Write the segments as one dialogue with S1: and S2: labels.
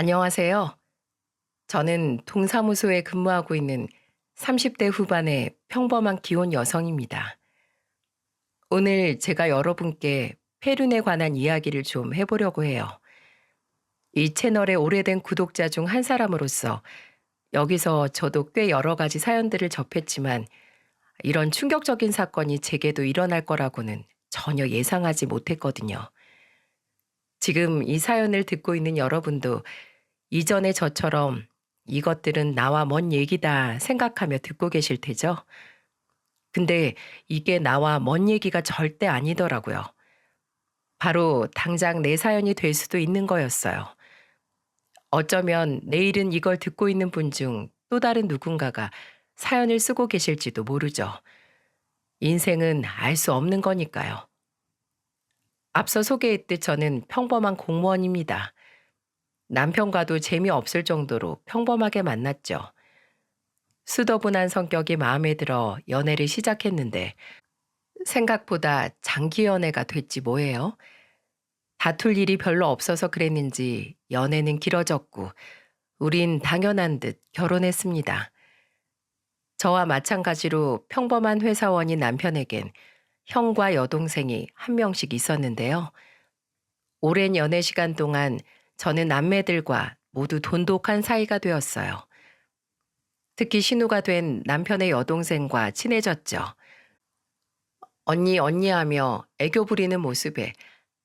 S1: 안녕하세요. 저는 동사무소에 근무하고 있는 30대 후반의 평범한 기혼 여성입니다. 오늘 제가 여러분께 페룬에 관한 이야기를 좀 해보려고 해요. 이 채널의 오래된 구독자 중 한 사람으로서 여기서 저도 꽤 여러 가지 사연들을 접했지만 이런 충격적인 사건이 제게도 일어날 거라고는 전혀 예상하지 못했거든요. 지금 이 사연을 듣고 있는 여러분도 이전에 저처럼 이것들은 나와 먼 얘기다 생각하며 듣고 계실 테죠? 근데 이게 나와 먼 얘기가 절대 아니더라고요. 바로 당장 내 사연이 될 수도 있는 거였어요. 어쩌면 내일은 이걸 듣고 있는 분 중 또 다른 누군가가 사연을 쓰고 계실지도 모르죠. 인생은 알 수 없는 거니까요. 앞서 소개했듯 저는 평범한 공무원입니다. 남편과도 재미없을 정도로 평범하게 만났죠. 수더분한 성격이 마음에 들어 연애를 시작했는데 생각보다 장기 연애가 됐지 뭐예요. 다툴 일이 별로 없어서 그랬는지 연애는 길어졌고 우린 당연한 듯 결혼했습니다. 저와 마찬가지로 평범한 회사원인 남편에겐 형과 여동생이 한 명씩 있었는데요. 오랜 연애 시간 동안 저는 남매들과 모두 돈독한 사이가 되었어요. 특히 신우가 된 남편의 여동생과 친해졌죠. 언니 언니 하며 애교 부리는 모습에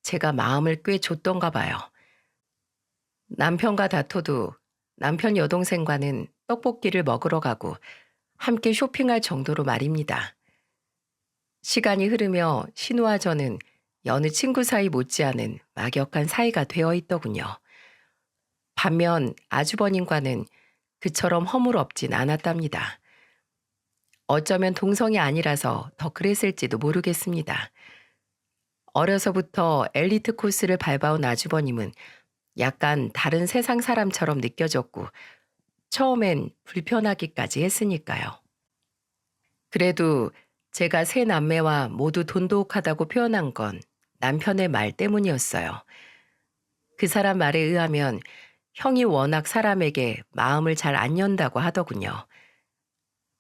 S1: 제가 마음을 꽤 줬던가 봐요. 남편과 다퉈도 남편 여동생과는 떡볶이를 먹으러 가고 함께 쇼핑할 정도로 말입니다. 시간이 흐르며 신우와 저는 여느 친구 사이 못지않은 막역한 사이가 되어 있더군요. 반면 아주버님과는 그처럼 허물없진 않았답니다. 어쩌면 동성이 아니라서 더 그랬을지도 모르겠습니다. 어려서부터 엘리트 코스를 밟아온 아주버님은 약간 다른 세상 사람처럼 느껴졌고 처음엔 불편하기까지 했으니까요. 그래도 제가 세 남매와 모두 돈독하다고 표현한 건 남편의 말 때문이었어요. 그 사람 말에 의하면 형이 워낙 사람에게 마음을 잘 안 연다고 하더군요.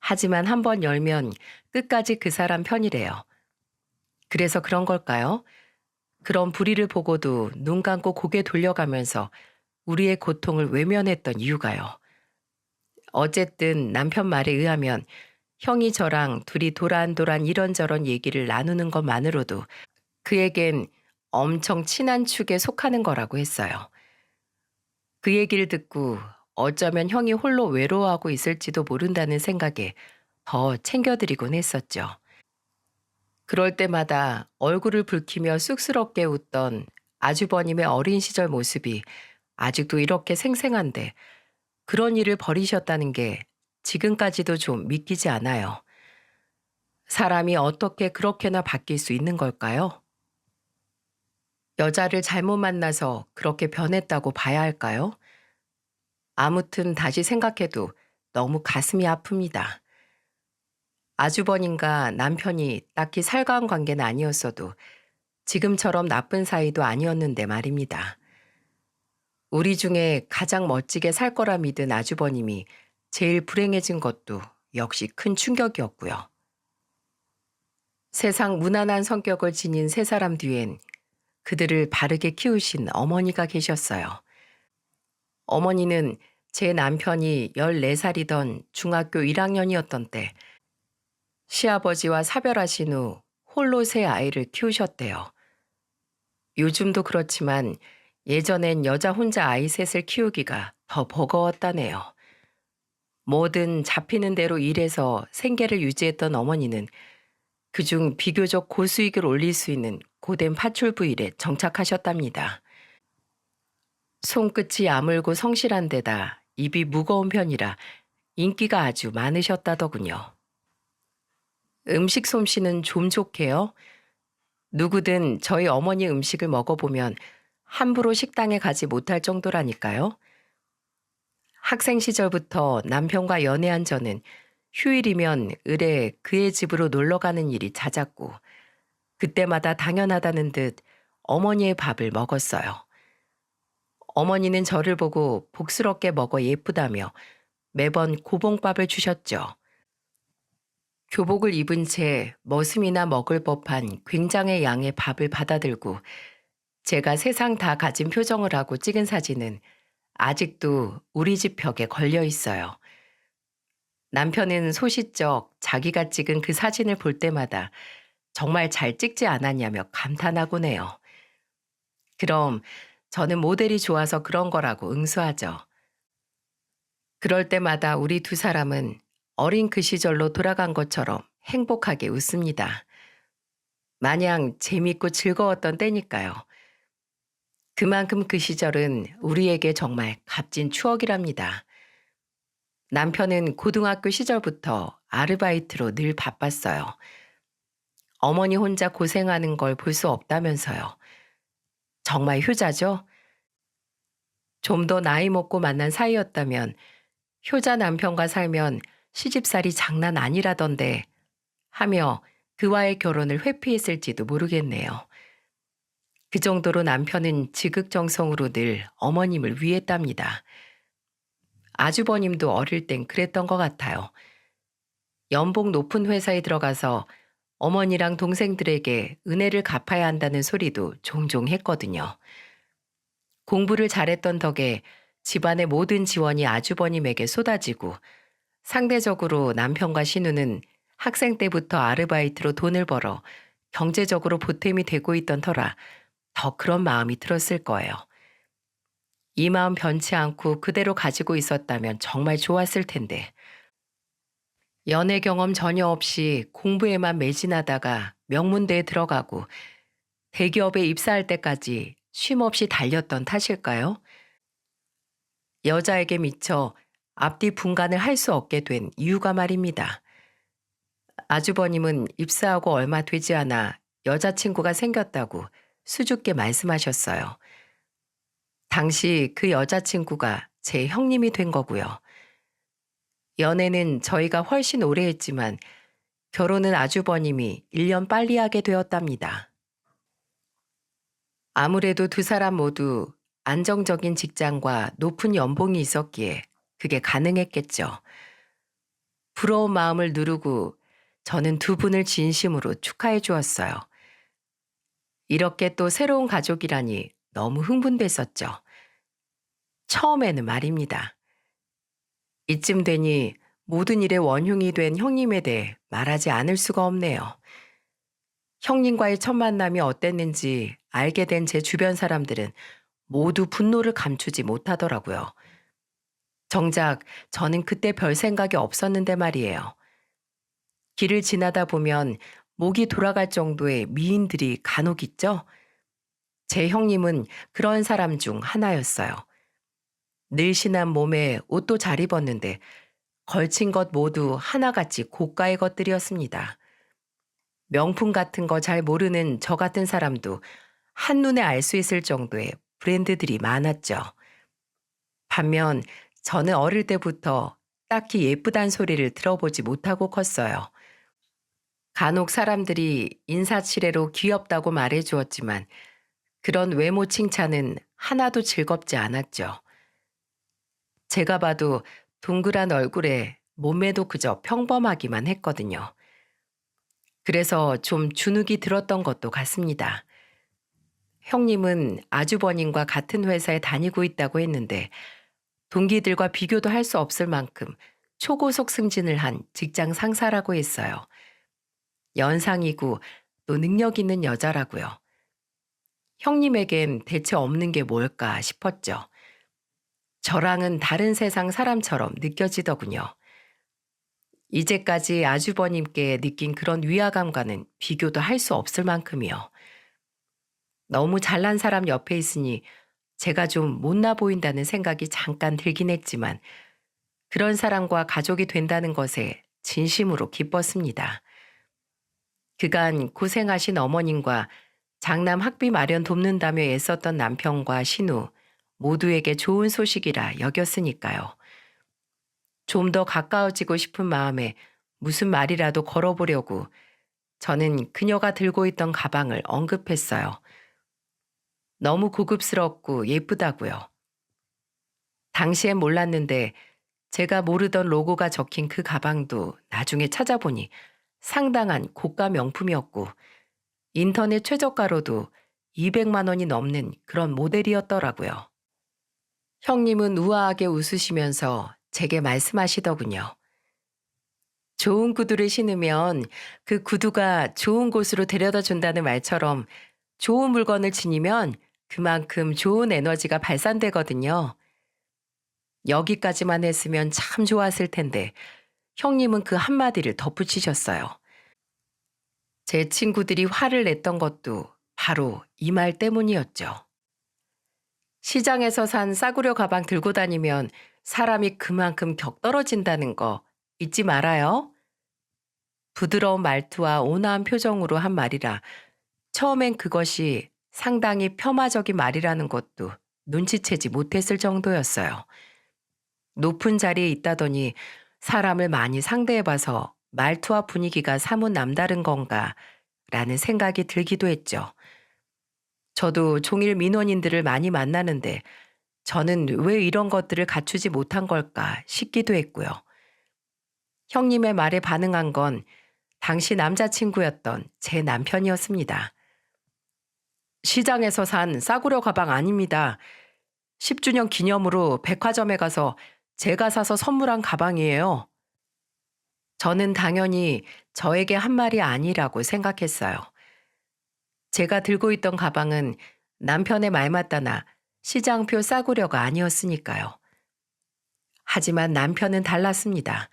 S1: 하지만 한번 열면 끝까지 그 사람 편이래요. 그래서 그런 걸까요? 그런 불의를 보고도 눈 감고 고개 돌려가면서 우리의 고통을 외면했던 이유가요. 어쨌든 남편 말에 의하면 형이 저랑 둘이 도란도란 이런저런 얘기를 나누는 것만으로도 그에겐 엄청 친한 축에 속하는 거라고 했어요. 그 얘기를 듣고 어쩌면 형이 홀로 외로워하고 있을지도 모른다는 생각에 더 챙겨드리곤 했었죠. 그럴 때마다 얼굴을 붉히며 쑥스럽게 웃던 아주버님의 어린 시절 모습이 아직도 이렇게 생생한데 그런 일을 벌이셨다는 게 지금까지도 좀 믿기지 않아요. 사람이 어떻게 그렇게나 바뀔 수 있는 걸까요? 여자를 잘못 만나서 그렇게 변했다고 봐야 할까요? 아무튼 다시 생각해도 너무 가슴이 아픕니다. 아주버님과 남편이 딱히 살가운 관계는 아니었어도 지금처럼 나쁜 사이도 아니었는데 말입니다. 우리 중에 가장 멋지게 살 거라 믿은 아주버님이 제일 불행해진 것도 역시 큰 충격이었고요. 세상 무난한 성격을 지닌 세 사람 뒤엔 그들을 바르게 키우신 어머니가 계셨어요. 어머니는 제 남편이 14살이던 중학교 1학년이었던 때 시아버지와 사별하신 후 홀로 세 아이를 키우셨대요. 요즘도 그렇지만 예전엔 여자 혼자 아이 셋을 키우기가 더 버거웠다네요. 뭐든 잡히는 대로 일해서 생계를 유지했던 어머니는 그중 비교적 고수익을 올릴 수 있는 고된 파출부 일에 정착하셨답니다. 손끝이 야물고 성실한 데다 입이 무거운 편이라 인기가 아주 많으셨다더군요. 음식 솜씨는 좀 좋게요. 누구든 저희 어머니 음식을 먹어보면 함부로 식당에 가지 못할 정도라니까요. 학생 시절부터 남편과 연애한 저는 휴일이면 을에 그의 집으로 놀러 가는 일이 잦았고 그때마다 당연하다는 듯 어머니의 밥을 먹었어요. 어머니는 저를 보고 복스럽게 먹어 예쁘다며 매번 고봉밥을 주셨죠. 교복을 입은 채 머슴이나 먹을 법한 굉장의 양의 밥을 받아들고 제가 세상 다 가진 표정을 하고 찍은 사진은 아직도 우리 집 벽에 걸려 있어요. 남편은 소시적 자기가 찍은 그 사진을 볼 때마다 정말 잘 찍지 않았냐며 감탄하곤 해요. 그럼 저는 모델이 좋아서 그런 거라고 응수하죠. 그럴 때마다 우리 두 사람은 어린 그 시절로 돌아간 것처럼 행복하게 웃습니다. 마냥 재밌고 즐거웠던 때니까요. 그만큼 그 시절은 우리에게 정말 값진 추억이랍니다. 남편은 고등학교 시절부터 아르바이트로 늘 바빴어요. 어머니 혼자 고생하는 걸 볼 수 없다면서요. 정말 효자죠? 좀 더 나이 먹고 만난 사이였다면 효자 남편과 살면 시집살이 장난 아니라던데 하며 그와의 결혼을 회피했을지도 모르겠네요. 그 정도로 남편은 지극정성으로 늘 어머님을 위했답니다. 아주버님도 어릴 땐 그랬던 것 같아요. 연봉 높은 회사에 들어가서 어머니랑 동생들에게 은혜를 갚아야 한다는 소리도 종종 했거든요. 공부를 잘했던 덕에 집안의 모든 지원이 아주버님에게 쏟아지고 상대적으로 남편과 신우는 학생 때부터 아르바이트로 돈을 벌어 경제적으로 보탬이 되고 있던 터라 더 그런 마음이 들었을 거예요. 이 마음 변치 않고 그대로 가지고 있었다면 정말 좋았을 텐데 연애 경험 전혀 없이 공부에만 매진하다가 명문대에 들어가고 대기업에 입사할 때까지 쉼없이 달렸던 탓일까요? 여자에게 미쳐 앞뒤 분간을 할 수 없게 된 이유가 말입니다. 아주버님은 입사하고 얼마 되지 않아 여자친구가 생겼다고 수줍게 말씀하셨어요. 당시 그 여자친구가 제 형님이 된 거고요. 연애는 저희가 훨씬 오래 했지만 결혼은 아주버님이 1년 빨리 하게 되었답니다. 아무래도 두 사람 모두 안정적인 직장과 높은 연봉이 있었기에 그게 가능했겠죠. 부러운 마음을 누르고 저는 두 분을 진심으로 축하해 주었어요. 이렇게 또 새로운 가족이라니 너무 흥분됐었죠. 처음에는 말입니다. 이쯤 되니 모든 일의 원흉이 된 형님에 대해 말하지 않을 수가 없네요. 형님과의 첫 만남이 어땠는지 알게 된 제 주변 사람들은 모두 분노를 감추지 못하더라고요. 정작 저는 그때 별 생각이 없었는데 말이에요. 길을 지나다 보면 목이 돌아갈 정도의 미인들이 간혹 있죠? 제 형님은 그런 사람 중 하나였어요. 늘씬한 몸에 옷도 잘 입었는데 걸친 것 모두 하나같이 고가의 것들이었습니다. 명품 같은 거 잘 모르는 저 같은 사람도 한눈에 알 수 있을 정도의 브랜드들이 많았죠. 반면 저는 어릴 때부터 딱히 예쁘단 소리를 들어보지 못하고 컸어요. 간혹 사람들이 인사치레로 귀엽다고 말해 주었지만 그런 외모 칭찬은 하나도 즐겁지 않았죠. 제가 봐도 동그란 얼굴에 몸매도 그저 평범하기만 했거든요. 그래서 좀 주눅이 들었던 것도 같습니다. 형님은 아주버님과 같은 회사에 다니고 있다고 했는데 동기들과 비교도 할 수 없을 만큼 초고속 승진을 한 직장 상사라고 했어요. 연상이고 또 능력 있는 여자라고요. 형님에겐 대체 없는 게 뭘까 싶었죠. 저랑은 다른 세상 사람처럼 느껴지더군요. 이제까지 아주버님께 느낀 그런 위화감과는 비교도 할 수 없을 만큼이요. 너무 잘난 사람 옆에 있으니 제가 좀 못나 보인다는 생각이 잠깐 들긴 했지만 그런 사람과 가족이 된다는 것에 진심으로 기뻤습니다. 그간 고생하신 어머님과 장남 학비 마련 돕는다며 애썼던 남편과 신우 모두에게 좋은 소식이라 여겼으니까요. 좀 더 가까워지고 싶은 마음에 무슨 말이라도 걸어보려고 저는 그녀가 들고 있던 가방을 언급했어요. 너무 고급스럽고 예쁘다고요. 당시엔 몰랐는데 제가 모르던 로고가 적힌 그 가방도 나중에 찾아보니 상당한 고가 명품이었고 인터넷 최저가로도 200만 원이 넘는 그런 모델이었더라고요. 형님은 우아하게 웃으시면서 제게 말씀하시더군요. 좋은 구두를 신으면 그 구두가 좋은 곳으로 데려다 준다는 말처럼 좋은 물건을 지니면 그만큼 좋은 에너지가 발산되거든요. 여기까지만 했으면 참 좋았을 텐데 형님은 그 한마디를 덧붙이셨어요. 제 친구들이 화를 냈던 것도 바로 이 말 때문이었죠. 시장에서 산 싸구려 가방 들고 다니면 사람이 그만큼 격 떨어진다는 거 잊지 말아요. 부드러운 말투와 온화한 표정으로 한 말이라 처음엔 그것이 상당히 폄하적인 말이라는 것도 눈치채지 못했을 정도였어요. 높은 자리에 있다더니 사람을 많이 상대해봐서 말투와 분위기가 사뭇 남다른 건가 라는 생각이 들기도 했죠. 저도 종일 민원인들을 많이 만나는데 저는 왜 이런 것들을 갖추지 못한 걸까 싶기도 했고요. 형님의 말에 반응한 건 당시 남자친구였던 제 남편이었습니다. 시장에서 산 싸구려 가방 아닙니다. 10주년 기념으로 백화점에 가서 제가 사서 선물한 가방이에요. 저는 당연히 저에게 한 말이 아니라고 생각했어요. 제가 들고 있던 가방은 남편의 말 맞다나 시장표 싸구려가 아니었으니까요. 하지만 남편은 달랐습니다.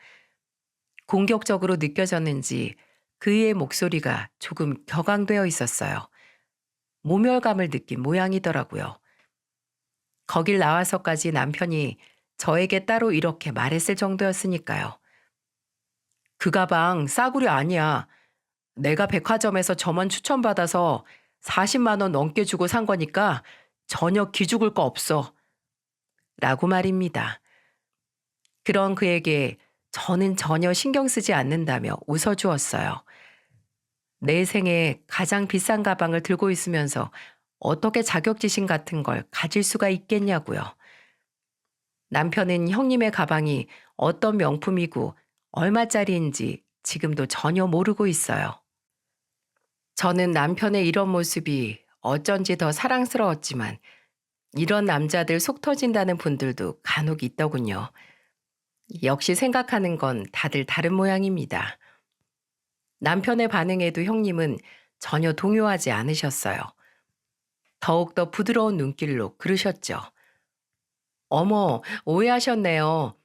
S1: 공격적으로 느껴졌는지 그의 목소리가 조금 격앙되어 있었어요. 모멸감을 느낀 모양이더라고요. 거길 나와서까지 남편이 저에게 따로 이렇게 말했을 정도였으니까요. 그 가방 싸구려 아니야. 내가 백화점에서 점원 추천받아서 40만 원 넘게 주고 산 거니까 전혀 기죽을 거 없어. 라고 말입니다. 그런 그에게 저는 전혀 신경 쓰지 않는다며 웃어주었어요. 내 생에 가장 비싼 가방을 들고 있으면서 어떻게 자격지심 같은 걸 가질 수가 있겠냐고요. 남편은 형님의 가방이 어떤 명품이고 얼마짜리인지 지금도 전혀 모르고 있어요. 저는 남편의 이런 모습이 어쩐지 더 사랑스러웠지만 이런 남자들 속 터진다는 분들도 간혹 있더군요. 역시 생각하는 건 다들 다른 모양입니다. 남편의 반응에도 형님은 전혀 동요하지 않으셨어요. 더욱더 부드러운 눈길로 그러셨죠. 어머, 오해하셨네요.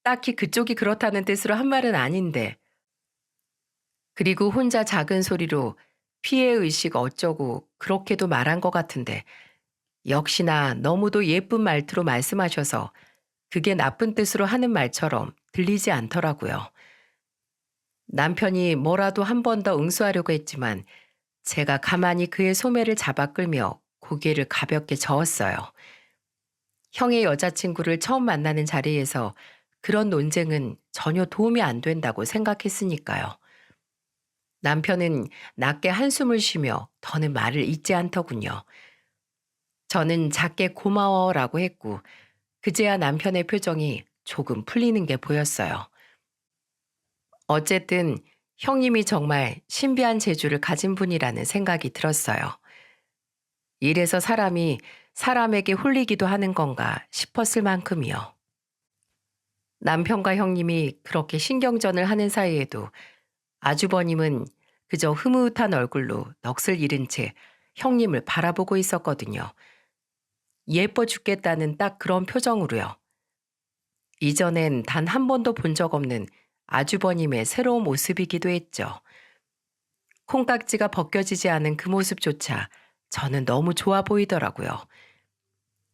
S1: 딱히 그쪽이 그렇다는 뜻으로 한 말은 아닌데. 그리고 혼자 작은 소리로 피해의식 어쩌고 그렇게도 말한 것 같은데 역시나 너무도 예쁜 말투로 말씀하셔서 그게 나쁜 뜻으로 하는 말처럼 들리지 않더라고요. 남편이 뭐라도 한 번 더 응수하려고 했지만 제가 가만히 그의 소매를 잡아 끌며 고개를 가볍게 저었어요. 형의 여자친구를 처음 만나는 자리에서 그런 논쟁은 전혀 도움이 안 된다고 생각했으니까요. 남편은 낮게 한숨을 쉬며 더는 말을 잇지 않더군요. 저는 작게 고마워라고 했고 그제야 남편의 표정이 조금 풀리는 게 보였어요. 어쨌든 형님이 정말 신비한 재주를 가진 분이라는 생각이 들었어요. 이래서 사람이 사람에게 홀리기도 하는 건가 싶었을 만큼이요. 남편과 형님이 그렇게 신경전을 하는 사이에도 아주버님은 그저 흐뭇한 얼굴로 넋을 잃은 채 형님을 바라보고 있었거든요. 예뻐 죽겠다는 딱 그런 표정으로요. 이전엔 단 한 번도 본 적 없는 아주버님의 새로운 모습이기도 했죠. 콩깍지가 벗겨지지 않은 그 모습조차 저는 너무 좋아 보이더라고요.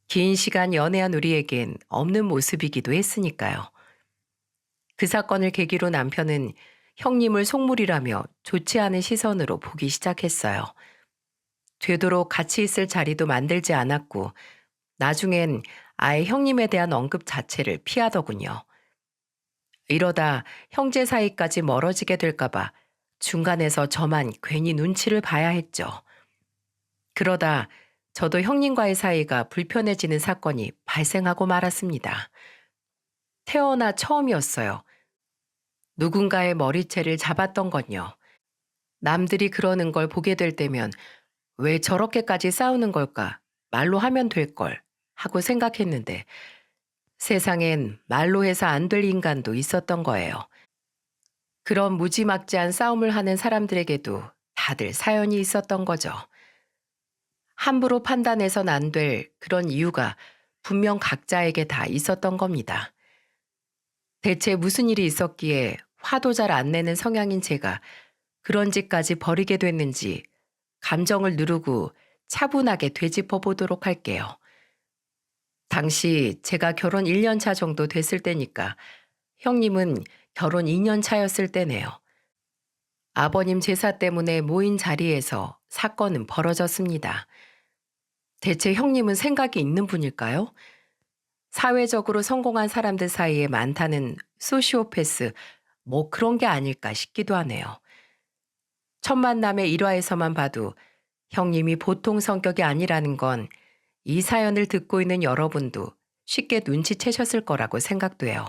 S1: 긴 시간 연애한 우리에겐 없는 모습이기도 했으니까요. 그 사건을 계기로 남편은 형님을 속물이라며 좋지 않은 시선으로 보기 시작했어요. 되도록 같이 있을 자리도 만들지 않았고 나중엔 아예 형님에 대한 언급 자체를 피하더군요. 이러다 형제 사이까지 멀어지게 될까봐 중간에서 저만 괜히 눈치를 봐야 했죠. 그러다 저도 형님과의 사이가 불편해지는 사건이 발생하고 말았습니다. 태어나 처음이었어요. 누군가의 머리채를 잡았던 건요. 남들이 그러는 걸 보게 될 때면 왜 저렇게까지 싸우는 걸까? 말로 하면 될 걸. 하고 생각했는데 세상엔 말로 해서 안 될 인간도 있었던 거예요. 그런 무지막지한 싸움을 하는 사람들에게도 다들 사연이 있었던 거죠. 함부로 판단해선 안 될 그런 이유가 분명 각자에게 다 있었던 겁니다. 대체 무슨 일이 있었기에 화도 잘 안 내는 성향인 제가 그런 짓까지 벌이게 됐는지 감정을 누르고 차분하게 되짚어 보도록 할게요. 당시 제가 결혼 1년 차 정도 됐을 때니까 형님은 결혼 2년 차였을 때네요. 아버님 제사 때문에 모인 자리에서 사건은 벌어졌습니다. 대체 형님은 생각이 있는 분일까요? 사회적으로 성공한 사람들 사이에 많다는 소시오패스, 뭐 그런 게 아닐까 싶기도 하네요. 첫 만남의 일화에서만 봐도 형님이 보통 성격이 아니라는 건 이 사연을 듣고 있는 여러분도 쉽게 눈치채셨을 거라고 생각돼요.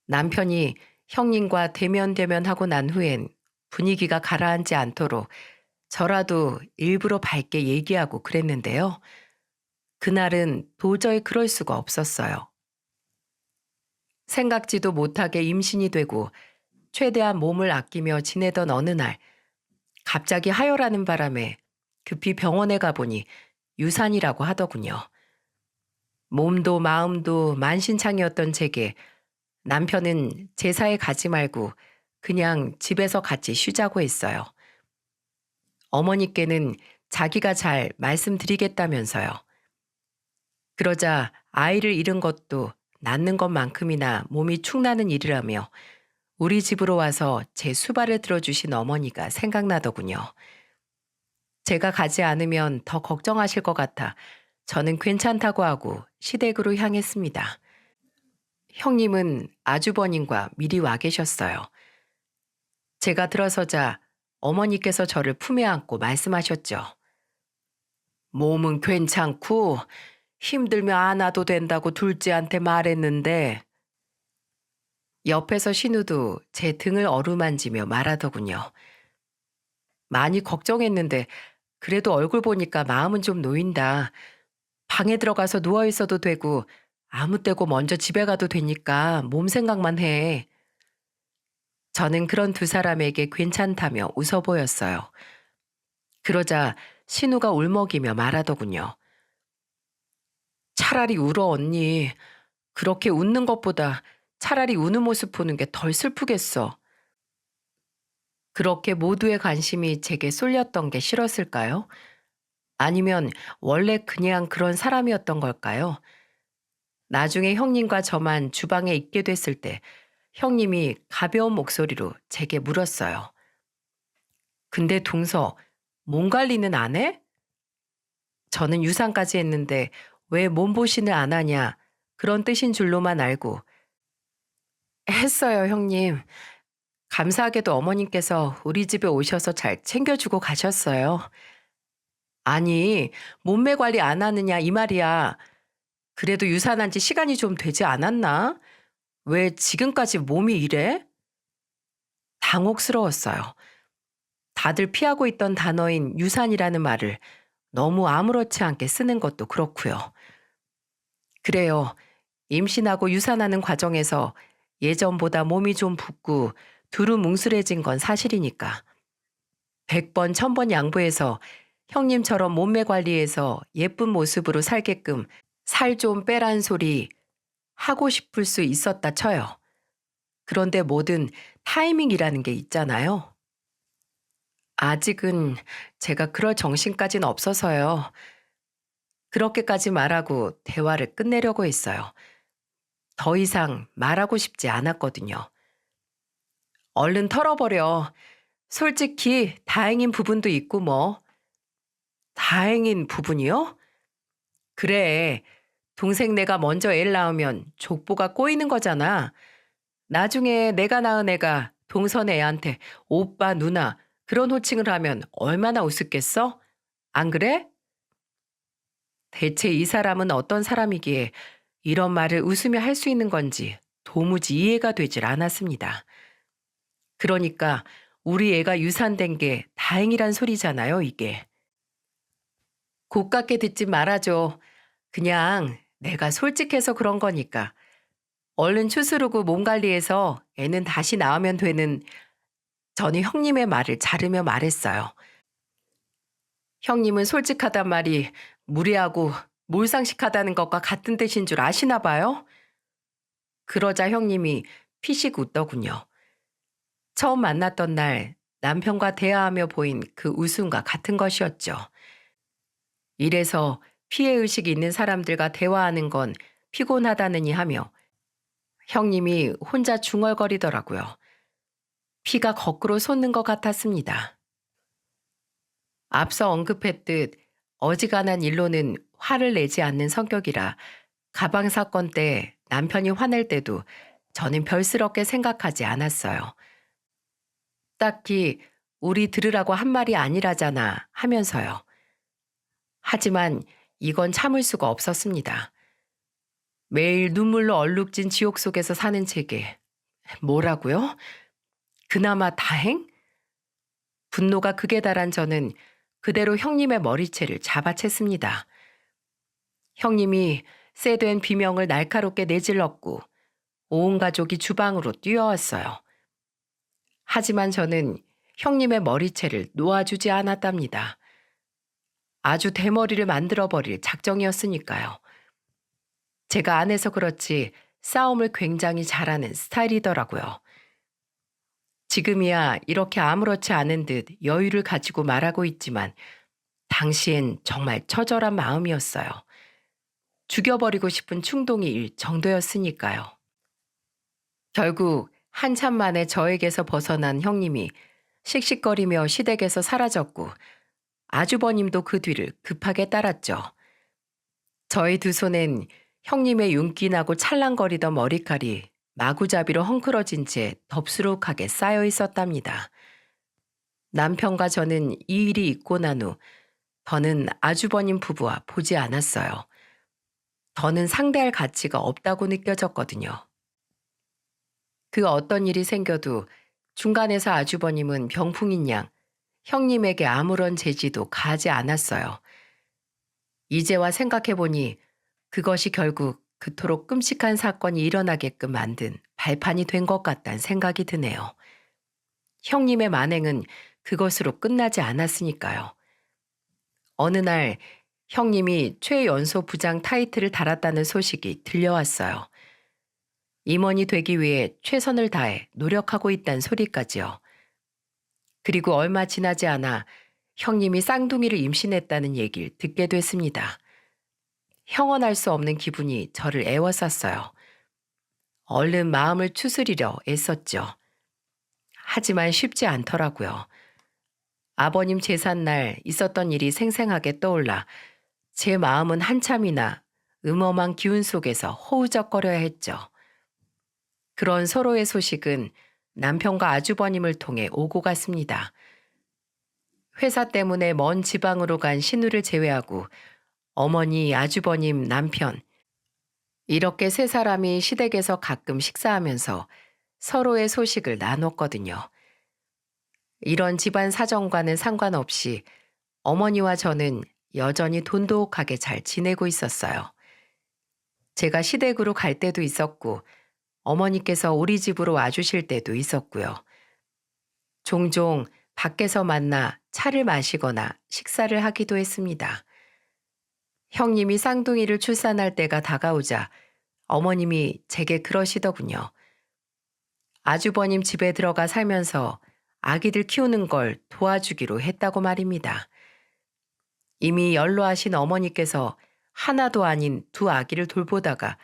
S1: 남편이 형님과 대면대면하고 난 후엔 분위기가 가라앉지 않도록 저라도 일부러 밝게 얘기하고 그랬는데요. 그날은 도저히 그럴 수가 없었어요. 생각지도 못하게 임신이 되고 최대한 몸을 아끼며 지내던 어느 날 갑자기 하혈하는 바람에 급히 병원에 가보니 유산이라고 하더군요. 몸도 마음도 만신창이었던 제게 남편은 제사에 가지 말고 그냥 집에서 같이 쉬자고 했어요. 어머니께는 자기가 잘 말씀드리겠다면서요. 그러자 아이를 잃은 것도 낳는 것만큼이나 몸이 축나는 일이라며 우리 집으로 와서 제 수발을 들어주신 어머니가 생각나더군요. 제가 가지 않으면 더 걱정하실 것 같아 저는 괜찮다고 하고 시댁으로 향했습니다. 형님은 아주버님과 미리 와 계셨어요. 제가 들어서자 어머니께서 저를 품에 안고 말씀하셨죠. 몸은 괜찮고 힘들면 안 와도 된다고 둘째한테 말했는데 옆에서 신우도 제 등을 어루만지며 말하더군요. 많이 걱정했는데 그래도 얼굴 보니까 마음은 좀 놓인다. 방에 들어가서 누워 있어도 되고 아무 때고 먼저 집에 가도 되니까 몸 생각만 해. 저는 그런 두 사람에게 괜찮다며 웃어 보였어요. 그러자 신우가 울먹이며 말하더군요. 차라리 울어 언니. 그렇게 웃는 것보다 차라리 우는 모습 보는 게 덜 슬프겠어. 그렇게 모두의 관심이 제게 쏠렸던 게 싫었을까요? 아니면 원래 그냥 그런 사람이었던 걸까요? 나중에 형님과 저만 주방에 있게 됐을 때 형님이 가벼운 목소리로 제게 물었어요. 근데 동서, 몸 관리는 안 해? 저는 유산까지 했는데 왜 몸보신을 안 하냐 그런 뜻인 줄로만 알고 했어요, 형님. 감사하게도 어머님께서 우리 집에 오셔서 잘 챙겨주고 가셨어요. 아니, 몸매 관리 안 하느냐 이 말이야. 그래도 유산한 지 시간이 좀 되지 않았나? 왜 지금까지 몸이 이래? 당혹스러웠어요. 다들 피하고 있던 단어인 유산이라는 말을 너무 아무렇지 않게 쓰는 것도 그렇고요. 그래요. 임신하고 유산하는 과정에서 예전보다 몸이 좀 붓고 두루뭉술해진 건 사실이니까. 100번, 1000번 양보해서 형님처럼 몸매 관리해서 예쁜 모습으로 살게끔 살 좀 빼란 소리 하고 싶을 수 있었다 쳐요. 그런데 뭐든 타이밍이라는 게 있잖아요. 아직은 제가 그럴 정신까진 없어서요. 그렇게까지 말하고 대화를 끝내려고 했어요. 더 이상 말하고 싶지 않았거든요. 얼른 털어버려. 솔직히 다행인 부분도 있고 뭐. 다행인 부분이요? 그래. 동생 내가 먼저 애를 낳으면 족보가 꼬이는 거잖아. 나중에 내가 낳은 애가 동선 애한테 오빠, 누나 그런 호칭을 하면 얼마나 우습겠어? 안 그래? 대체 이 사람은 어떤 사람이기에 이런 말을 웃으며 할 수 있는 건지 도무지 이해가 되질 않았습니다. 그러니까 우리 애가 유산된 게 다행이란 소리잖아요, 이게. 고깝게 듣지 말아줘. 그냥 내가 솔직해서 그런 거니까. 얼른 추스르고 몸 관리해서 애는 다시 낳으면 되는. 저는 형님의 말을 자르며 말했어요. 형님은 솔직하단 말이 무례하고 몰상식하다는 것과 같은 뜻인 줄 아시나 봐요? 그러자 형님이 피식 웃더군요. 처음 만났던 날 남편과 대화하며 보인 그 웃음과 같은 것이었죠. 이래서 피해의식이 있는 사람들과 대화하는 건 피곤하다느니 하며 형님이 혼자 중얼거리더라고요. 피가 거꾸로 솟는 것 같았습니다. 앞서 언급했듯 어지간한 일로는 화를 내지 않는 성격이라 가방 사건 때 남편이 화낼 때도 저는 별스럽게 생각하지 않았어요. 딱히 우리 들으라고 한 말이 아니라잖아 하면서요. 하지만 이건 참을 수가 없었습니다. 매일 눈물로 얼룩진 지옥 속에서 사는 제게 뭐라고요? 그나마 다행? 분노가 극에 달한 저는 그대로 형님의 머리채를 잡아챘습니다. 형님이 쎄된 비명을 날카롭게 내질렀고 온 가족이 주방으로 뛰어왔어요. 하지만 저는 형님의 머리채를 놓아주지 않았답니다. 아주 대머리를 만들어버릴 작정이었으니까요. 제가 안 해서 그렇지 싸움을 굉장히 잘하는 스타일이더라고요. 지금이야 이렇게 아무렇지 않은 듯 여유를 가지고 말하고 있지만 당시엔 정말 처절한 마음이었어요. 죽여버리고 싶은 충동이 일 정도였으니까요. 결국 한참 만에 저에게서 벗어난 형님이 씩씩거리며 시댁에서 사라졌고 아주버님도 그 뒤를 급하게 따랐죠. 저희 두 손엔 형님의 윤기나고 찰랑거리던 머리칼이 마구잡이로 헝클어진 채 덥수룩하게 쌓여 있었답니다. 남편과 저는 이 일이 있고 난 후 더는 아주버님 부부와 보지 않았어요. 더는 상대할 가치가 없다고 느껴졌거든요. 그 어떤 일이 생겨도 중간에서 아주버님은 병풍인 양 형님에게 아무런 제지도 가하지 않았어요. 이제와 생각해보니 그것이 결국 그토록 끔찍한 사건이 일어나게끔 만든 발판이 된 것 같다는 생각이 드네요. 형님의 만행은 그것으로 끝나지 않았으니까요. 어느 날 형님이 최연소 부장 타이틀을 달았다는 소식이 들려왔어요. 임원이 되기 위해 최선을 다해 노력하고 있다는 소리까지요. 그리고 얼마 지나지 않아 형님이 쌍둥이를 임신했다는 얘기를 듣게 됐습니다. 형언할 수 없는 기분이 저를 애워쌌어요. 얼른 마음을 추스리려 애썼죠. 하지만 쉽지 않더라고요. 아버님 제삿날 있었던 일이 생생하게 떠올라 제 마음은 한참이나 음험한 기운 속에서 허우적거려야 했죠. 그런 서로의 소식은 남편과 아주버님을 통해 오고 갔습니다. 회사 때문에 먼 지방으로 간 신우를 제외하고 어머니, 아주버님, 남편 이렇게 세 사람이 시댁에서 가끔 식사하면서 서로의 소식을 나눴거든요. 이런 집안 사정과는 상관없이 어머니와 저는 여전히 돈독하게 잘 지내고 있었어요. 제가 시댁으로 갈 때도 있었고 어머니께서 우리 집으로 와주실 때도 있었고요. 종종 밖에서 만나 차를 마시거나 식사를 하기도 했습니다. 형님이 쌍둥이를 출산할 때가 다가오자 어머님이 제게 그러시더군요. 아주버님 집에 들어가 살면서 아기들 키우는 걸 도와주기로 했다고 말입니다. 이미 연로하신 어머니께서 하나도 아닌 두 아기를 돌보다가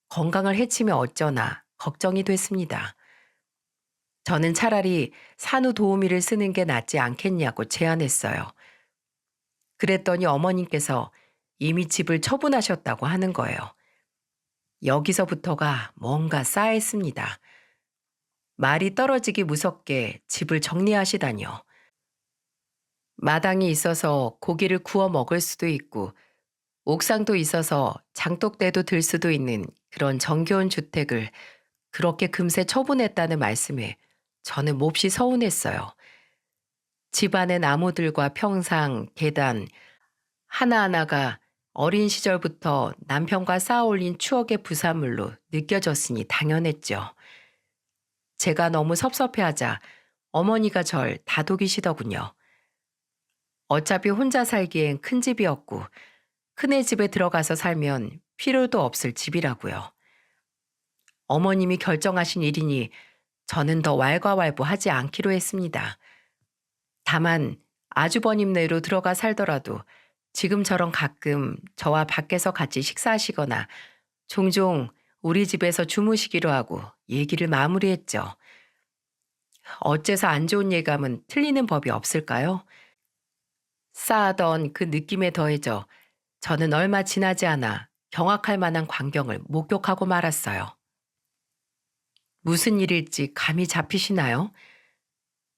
S1: 건강을 해치면 어쩌나 걱정이 됐습니다. 저는 차라리 산후 도우미를 쓰는 게 낫지 않겠냐고 제안했어요. 그랬더니 어머님께서 이미 집을 처분하셨다고 하는 거예요. 여기서부터가 뭔가 싸했습니다. 말이 떨어지기 무섭게 집을 정리하시다니요. 마당이 있어서 고기를 구워 먹을 수도 있고 옥상도 있어서 장독대도 들 수도 있는 그런 정겨운 주택을 그렇게 금세 처분했다는 말씀에 저는 몹시 서운했어요. 집안의 나무들과 평상, 계단, 하나하나가 어린 시절부터 남편과 쌓아 올린 추억의 부산물로 느껴졌으니 당연했죠. 제가 너무 섭섭해하자 어머니가 절 다독이시더군요. 어차피 혼자 살기엔 큰 집이었고 큰애 집에 들어가서 살면 필요도 없을 집이라고요. 어머님이 결정하신 일이니 저는 더 왈가왈부하지 않기로 했습니다. 다만 아주버님네로 들어가 살더라도 지금처럼 가끔 저와 밖에서 같이 식사하시거나 종종 우리 집에서 주무시기로 하고 얘기를 마무리했죠. 어째서 안 좋은 예감은 틀리는 법이 없을까요? 쌓아던 그 느낌에 더해져 저는 얼마 지나지 않아 경악할 만한 광경을 목격하고 말았어요. 무슨 일일지 감이 잡히시나요?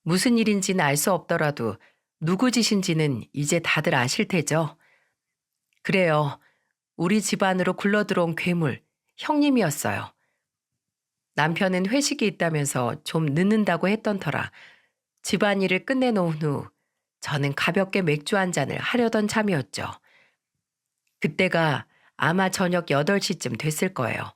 S1: 무슨 일인지는 알 수 없더라도 누구 짓인지는 이제 다들 아실 테죠? 그래요. 우리 집안으로 굴러들어온 괴물, 형님이었어요. 남편은 회식이 있다면서 좀 늦는다고 했던 터라 집안일을 끝내놓은 후 저는 가볍게 맥주 한 잔을 하려던 참이었죠. 그때가 아마 저녁 8시쯤 됐을 거예요.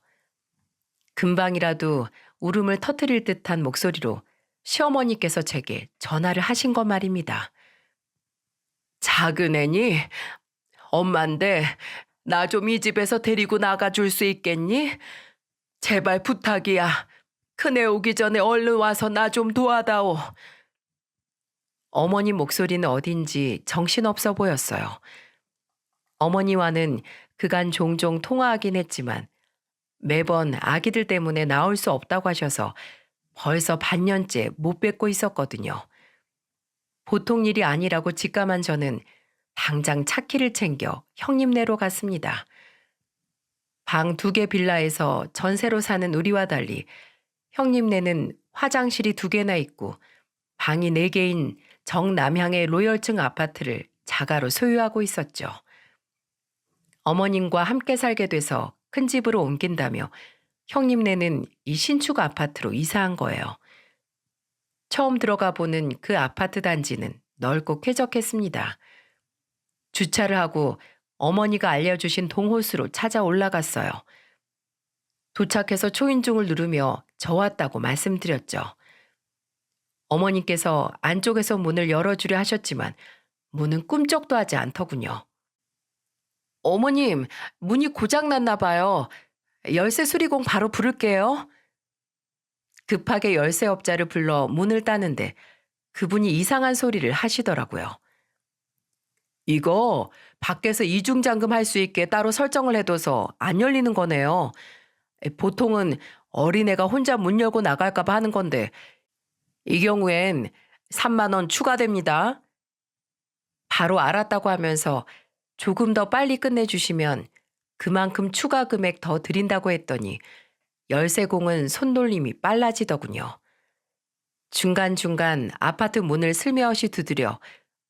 S1: 금방이라도 울음을 터뜨릴 듯한 목소리로 시어머니께서 제게 전화를 하신 것 말입니다. 작은 애니? 엄만데 나 좀 이 집에서 데리고 나가줄 수 있겠니? 제발 부탁이야. 큰애 오기 전에 얼른 와서 나 좀 도와다오. 어머니 목소리는 어딘지 정신없어 보였어요. 어머니와는 그간 종종 통화하긴 했지만 매번 아기들 때문에 나올 수 없다고 하셔서 벌써 반년째 못 뵙고 있었거든요. 보통 일이 아니라고 직감한 저는 당장 차키를 챙겨 형님네로 갔습니다. 방 2개 빌라에서 전세로 사는 우리와 달리 형님네는 화장실이 2개나 있고 방이 4개인 정남향의 로열층 아파트를 자가로 소유하고 있었죠. 어머님과 함께 살게 돼서 큰 집으로 옮긴다며 형님네는 이 신축 아파트로 이사한 거예요. 처음 들어가 보는 그 아파트 단지는 넓고 쾌적했습니다. 주차를 하고 어머니가 알려주신 동호수로 찾아 올라갔어요. 도착해서 초인종을 누르며 저 왔다고 말씀드렸죠. 어머니께서 안쪽에서 문을 열어주려 하셨지만 문은 꿈쩍도 하지 않더군요. 어머님, 문이 고장났나 봐요. 열쇠 수리공 바로 부를게요. 급하게 열쇠업자를 불러 문을 따는데 그분이 이상한 소리를 하시더라고요. 이거 밖에서 이중잠금 할 수 있게 따로 설정을 해둬서 안 열리는 거네요. 보통은 어린애가 혼자 문 열고 나갈까 봐 하는 건데 이 경우엔 3만 원 추가됩니다. 바로 알았다고 하면서 조금 더 빨리 끝내주시면 그만큼 추가 금액 더 드린다고 했더니 열쇠공은 손놀림이 빨라지더군요. 중간중간 아파트 문을 슬며시 두드려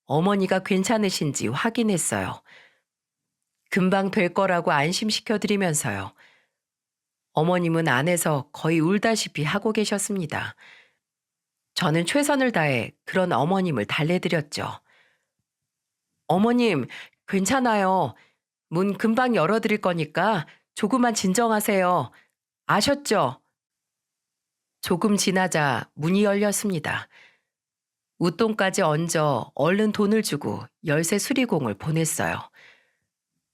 S1: 어머니가 괜찮으신지 확인했어요. 금방 될 거라고 안심시켜드리면서요. 어머님은 안에서 거의 울다시피 하고 계셨습니다. 저는 최선을 다해 그런 어머님을 달래드렸죠. 어머님, 괜찮아요. 문 금방 열어드릴 거니까 조금만 진정하세요. 아셨죠? 조금 지나자 문이 열렸습니다. 웃돈까지 얹어 얼른 돈을 주고 열쇠 수리공을 보냈어요.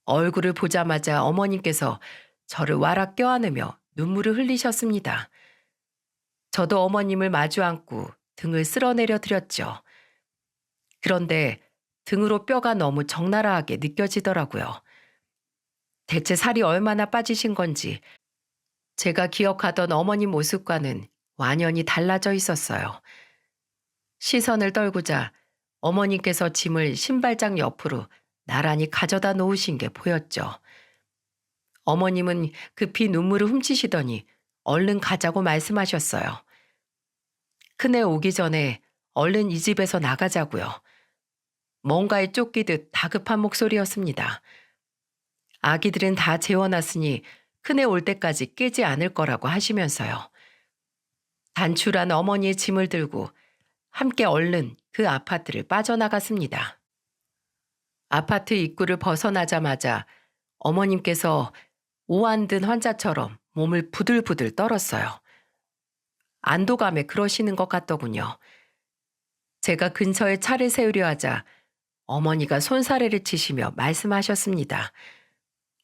S1: 얼굴을 보자마자 어머님께서 저를 와락 껴안으며 눈물을 흘리셨습니다. 저도 어머님을 마주 앉고 등을 쓸어내려 드렸죠. 그런데 등으로 뼈가 너무 적나라하게 느껴지더라고요. 대체 살이 얼마나 빠지신 건지 제가 기억하던 어머님 모습과는 완연히 달라져 있었어요. 시선을 떨구자 어머님께서 짐을 신발장 옆으로 나란히 가져다 놓으신 게 보였죠. 어머님은 급히 눈물을 훔치시더니 얼른 가자고 말씀하셨어요. 큰애 오기 전에 얼른 이 집에서 나가자고요. 뭔가에 쫓기듯 다급한 목소리였습니다. 아기들은 다 재워놨으니 큰애 올 때까지 깨지 않을 거라고 하시면서요. 단출한 어머니의 짐을 들고 함께 얼른 그 아파트를 빠져나갔습니다. 아파트 입구를 벗어나자마자 어머님께서 오한 든 환자처럼 몸을 부들부들 떨었어요. 안도감에 그러시는 것 같더군요. 제가 근처에 차를 세우려 하자 어머니가 손사래를 치시며 말씀하셨습니다.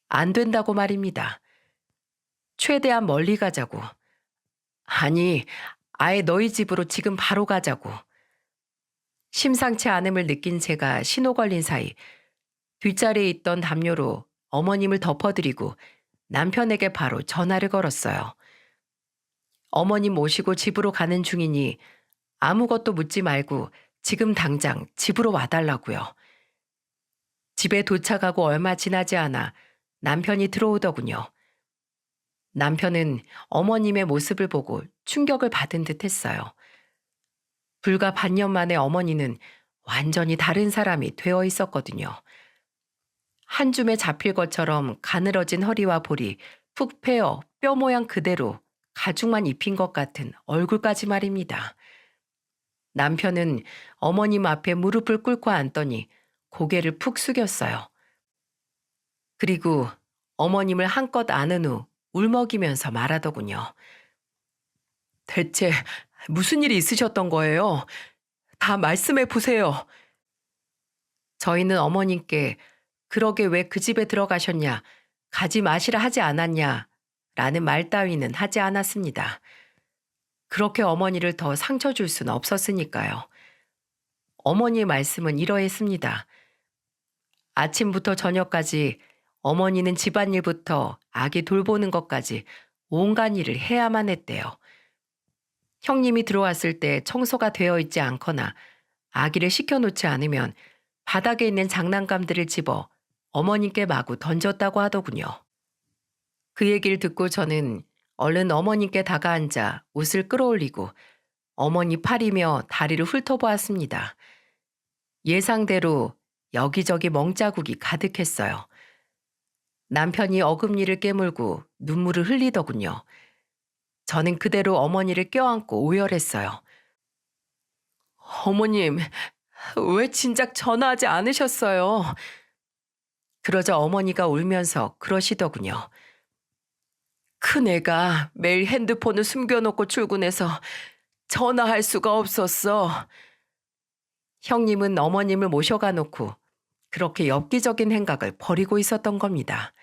S1: 안 된다고 말입니다. 최대한 멀리 가자고. 아니, 아예 너희 집으로 지금 바로 가자고. 심상치 않음을 느낀 제가 신호 걸린 사이 뒷자리에 있던 담요로 어머님을 덮어드리고 남편에게 바로 전화를 걸었어요. 어머님 모시고 집으로 가는 중이니 아무것도 묻지 말고 지금 당장 집으로 와달라고요. 집에 도착하고 얼마 지나지 않아 남편이 들어오더군요. 남편은 어머님의 모습을 보고 충격을 받은 듯 했어요. 불과 반년 만에 어머니는 완전히 다른 사람이 되어 있었거든요. 한 줌에 잡힐 것처럼 가늘어진 허리와 볼이 푹 패어 뼈 모양 그대로 가죽만 입힌 것 같은 얼굴까지 말입니다. 남편은 어머님 앞에 무릎을 꿇고 앉더니 고개를 푹 숙였어요. 그리고 어머님을 한껏 안은 후 울먹이면서 말하더군요. 대체 무슨 일이 있으셨던 거예요? 다 말씀해 보세요. 저희는 어머님께 그러게 왜 그 집에 들어가셨냐, 가지 마시라 하지 않았냐, 라는 말 따위는 하지 않았습니다. 그렇게 어머니를 더 상처 줄 수는 없었으니까요. 어머니의 말씀은 이러했습니다. 아침부터 저녁까지 어머니는 집안일부터 아기 돌보는 것까지 온갖 일을 해야만 했대요. 형님이 들어왔을 때 청소가 되어 있지 않거나 아기를 시켜놓지 않으면 바닥에 있는 장난감들을 집어 어머님께 마구 던졌다고 하더군요. 그 얘기를 듣고 저는 얼른 어머님께 다가앉아 옷을 끌어올리고 어머니 팔이며 다리를 훑어보았습니다. 예상대로 여기저기 멍자국이 가득했어요. 남편이 어금니를 깨물고 눈물을 흘리더군요. 저는 그대로 어머니를 껴안고 오열했어요. 어머님, 왜 진작 전화하지 않으셨어요? 그러자 어머니가 울면서 그러시더군요. 큰애가 매일 핸드폰을 숨겨놓고 출근해서 전화할 수가 없었어. 형님은 어머님을 모셔가 놓고 그렇게 엽기적인 행각을 벌이고 있었던 겁니다.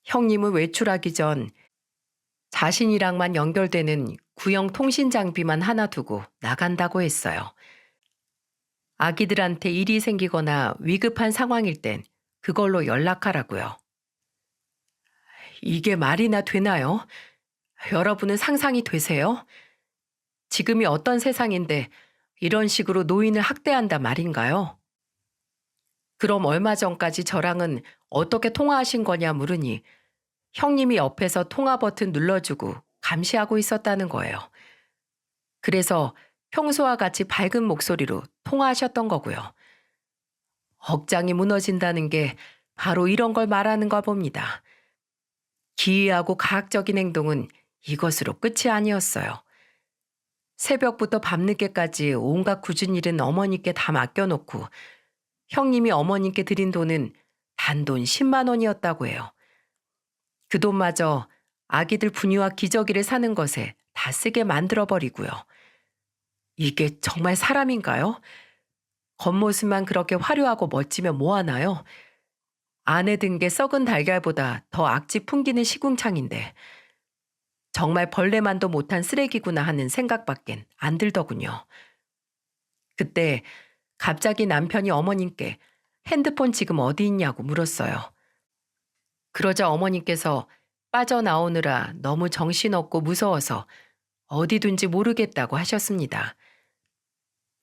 S1: 형님은 외출하기 전 자신이랑만 연결되는 구형 통신 장비만 하나 두고 나간다고 했어요. 아기들한테 일이 생기거나 위급한 상황일 땐 그걸로 연락하라고요. 이게 말이나 되나요? 여러분은 상상이 되세요? 지금이 어떤 세상인데 이런 식으로 노인을 학대한다 말인가요? 그럼 얼마 전까지 저랑은 어떻게 통화하신 거냐 물으니 형님이 옆에서 통화 버튼 눌러주고 감시하고 있었다는 거예요. 그래서 평소와 같이 밝은 목소리로 통화하셨던 거고요. 억장이 무너진다는 게 바로 이런 걸 말하는가 봅니다. 기이하고 가학적인 행동은 이것으로 끝이 아니었어요. 새벽부터 밤늦게까지 온갖 굳은 일은 어머니께 다 맡겨놓고 형님이 어머님께 드린 돈은 단돈 10만 원이었다고 해요. 그 돈마저 아기들 분유와 기저귀를 사는 것에 다 쓰게 만들어버리고요. 이게 정말 사람인가요? 겉모습만 그렇게 화려하고 멋지면 뭐하나요? 안에 든 게 썩은 달걀보다 더 악취 풍기는 시궁창인데 정말 벌레만도 못한 쓰레기구나 하는 생각밖엔 안 들더군요. 그때 갑자기 남편이 어머님께 핸드폰 지금 어디 있냐고 물었어요. 그러자 어머님께서 빠져나오느라 너무 정신없고 무서워서 어디 둔지 모르겠다고 하셨습니다.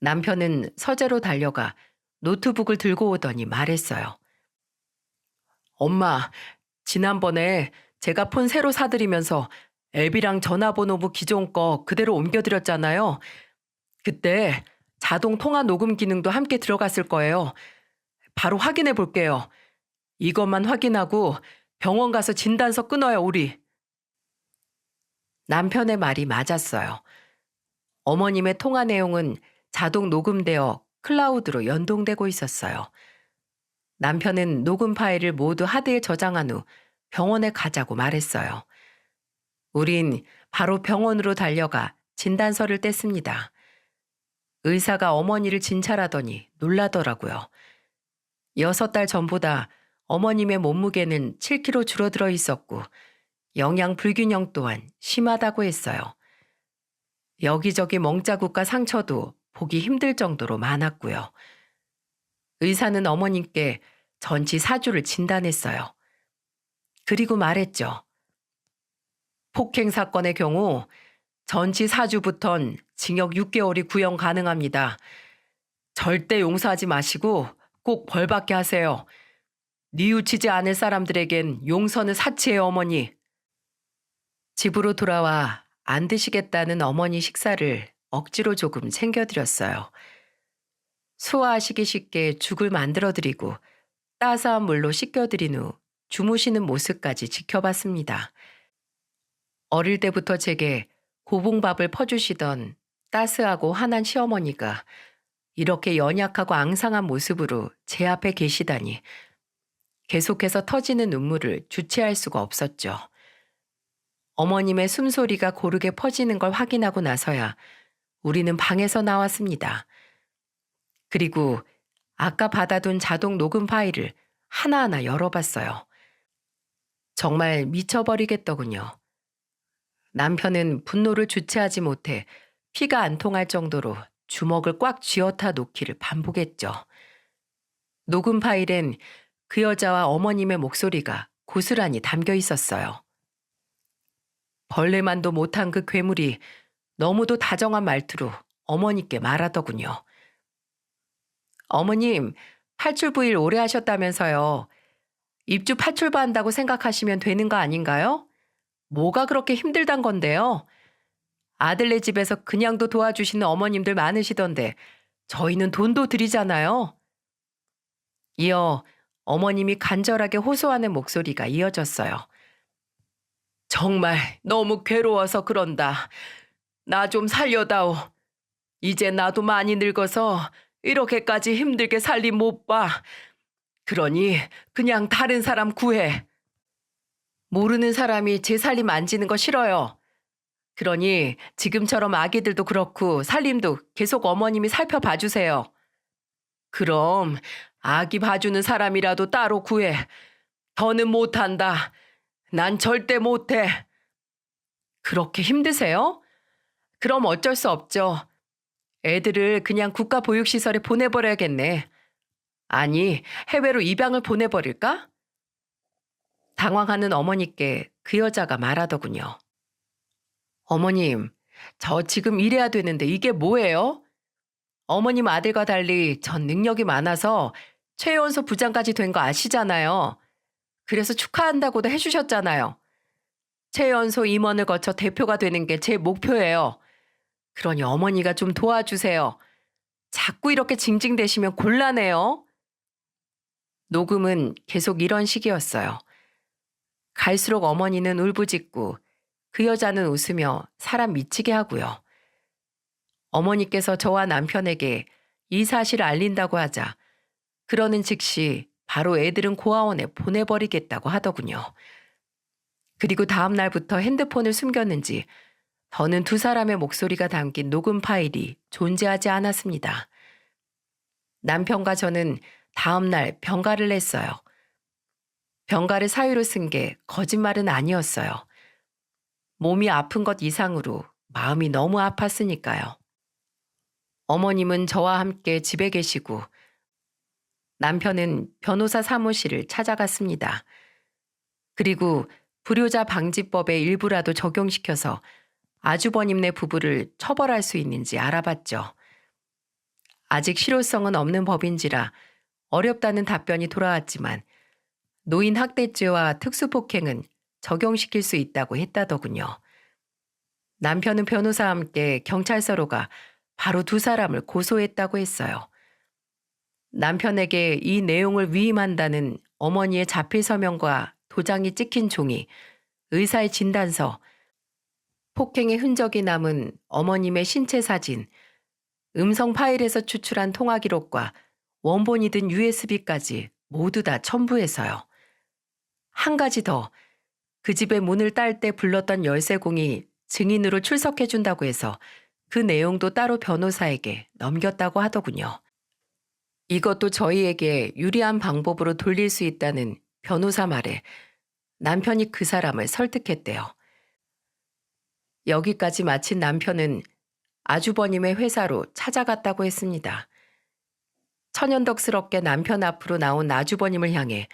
S1: 남편은 서재로 달려가 노트북을 들고 오더니 말했어요. 엄마, 지난번에 제가 폰 새로 사드리면서 앱이랑 전화번호부 기존 거 그대로 옮겨드렸잖아요. 그때 자동 통화 녹음 기능도 함께 들어갔을 거예요. 바로 확인해 볼게요. 이것만 확인하고 병원 가서 진단서 끊어요, 우리. 남편의 말이 맞았어요. 어머님의 통화 내용은 자동 녹음되어 클라우드로 연동되고 있었어요. 남편은 녹음 파일을 모두 하드에 저장한 후 병원에 가자고 말했어요. 우린 바로 병원으로 달려가 진단서를 뗐습니다. 의사가 어머니를 진찰하더니 놀라더라고요. 6달 전보다 어머님의 몸무게는 7kg 줄어들어 있었고 영양 불균형 또한 심하다고 했어요. 여기저기 멍자국과 상처도 보기 힘들 정도로 많았고요. 의사는 어머님께 전치 4주를 진단했어요. 그리고 말했죠. 폭행 사건의 경우 전치 4주부턴 징역 6개월이 구형 가능합니다. 절대 용서하지 마시고 꼭 벌받게 하세요. 뉘우치지 않을 사람들에겐 용서는 사치예요, 어머니. 집으로 돌아와 안 드시겠다는 어머니 식사를 억지로 조금 챙겨드렸어요. 소화하시기 쉽게 죽을 만들어드리고 따스한 물로 씻겨드린 후 주무시는 모습까지 지켜봤습니다. 어릴 때부터 제게 고봉밥을 퍼주시던 따스하고 환한 시어머니가 이렇게 연약하고 앙상한 모습으로 제 앞에 계시다니 계속해서 터지는 눈물을 주체할 수가 없었죠. 어머님의 숨소리가 고르게 퍼지는 걸 확인하고 나서야 우리는 방에서 나왔습니다. 그리고 아까 받아둔 자동 녹음 파일을 하나하나 열어봤어요. 정말 미쳐버리겠더군요. 남편은 분노를 주체하지 못해 피가 안 통할 정도로 주먹을 꽉 쥐어타 놓기를 반복했죠. 녹음 파일엔 그 여자와 어머님의 목소리가 고스란히 담겨 있었어요. 벌레만도 못한 그 괴물이 너무도 다정한 말투로 어머니께 말하더군요. 어머님, 팔출부일 오래 하셨다면서요. 입주 파출부한다고 생각하시면 되는 거 아닌가요? 뭐가 그렇게 힘들단 건데요? 아들네 집에서 그냥도 도와주시는 어머님들 많으시던데 저희는 돈도 드리잖아요. 이어 어머님이 간절하게 호소하는 목소리가 이어졌어요. 정말 너무 괴로워서 그런다. 나 좀 살려다오. 이제 나도 많이 늙어서 이렇게까지 힘들게 살림 못 봐. 그러니 그냥 다른 사람 구해. 모르는 사람이 제 살림 만지는 거 싫어요. 그러니 지금처럼 아기들도 그렇고 살림도 계속 어머님이 살펴봐 주세요. 그럼 아기 봐주는 사람이라도 따로 구해. 더는 못한다. 난 절대 못해. 그렇게 힘드세요? 그럼 어쩔 수 없죠. 애들을 그냥 국가보육시설에 보내버려야겠네. 아니, 해외로 입양을 보내버릴까? 당황하는 어머니께 그 여자가 말하더군요. 어머님, 저 지금 일해야 되는데 이게 뭐예요? 어머님 아들과 달리 전 능력이 많아서 최연소 부장까지 된 거 아시잖아요. 그래서 축하한다고도 해주셨잖아요. 최연소 임원을 거쳐 대표가 되는 게 제 목표예요. 그러니 어머니가 좀 도와주세요. 자꾸 이렇게 징징대시면 곤란해요. 녹음은 계속 이런 식이었어요. 갈수록 어머니는 울부짖고 그 여자는 웃으며 사람 미치게 하고요. 어머니께서 저와 남편에게 이 사실을 알린다고 하자 그러는 즉시 바로 애들은 고아원에 보내버리겠다고 하더군요. 그리고 다음 날부터 핸드폰을 숨겼는지 더는 두 사람의 목소리가 담긴 녹음 파일이 존재하지 않았습니다. 남편과 저는 다음 날 병가를 냈어요. 병가를 사유로 쓴 게 거짓말은 아니었어요. 몸이 아픈 것 이상으로 마음이 너무 아팠으니까요. 어머님은 저와 함께 집에 계시고 남편은 변호사 사무실을 찾아갔습니다. 그리고 불효자 방지법의 일부라도 적용시켜서 아주버님네 부부를 처벌할 수 있는지 알아봤죠. 아직 실효성은 없는 법인지라 어렵다는 답변이 돌아왔지만 노인 학대죄와 특수폭행은 적용시킬 수 있다고 했다더군요. 남편은 변호사와 함께 경찰서로 가 바로 두 사람을 고소했다고 했어요. 남편에게 이 내용을 위임한다는 어머니의 자필 서명과 도장이 찍힌 종이, 의사의 진단서, 폭행의 흔적이 남은 어머님의 신체 사진, 음성 파일에서 추출한 통화 기록과 원본이 든 USB까지 모두 다 첨부해서요. 한 가지 더, 그 집의 문을 딸 때 불렀던 열쇠공이 증인으로 출석해준다고 해서 그 내용도 따로 변호사에게 넘겼다고 하더군요. 이것도 저희에게 유리한 방법으로 돌릴 수 있다는 변호사 말에 남편이 그 사람을 설득했대요. 여기까지 마친 남편은 아주버님의 회사로 찾아갔다고 했습니다. 천연덕스럽게 남편 앞으로 나온 아주버님을 향해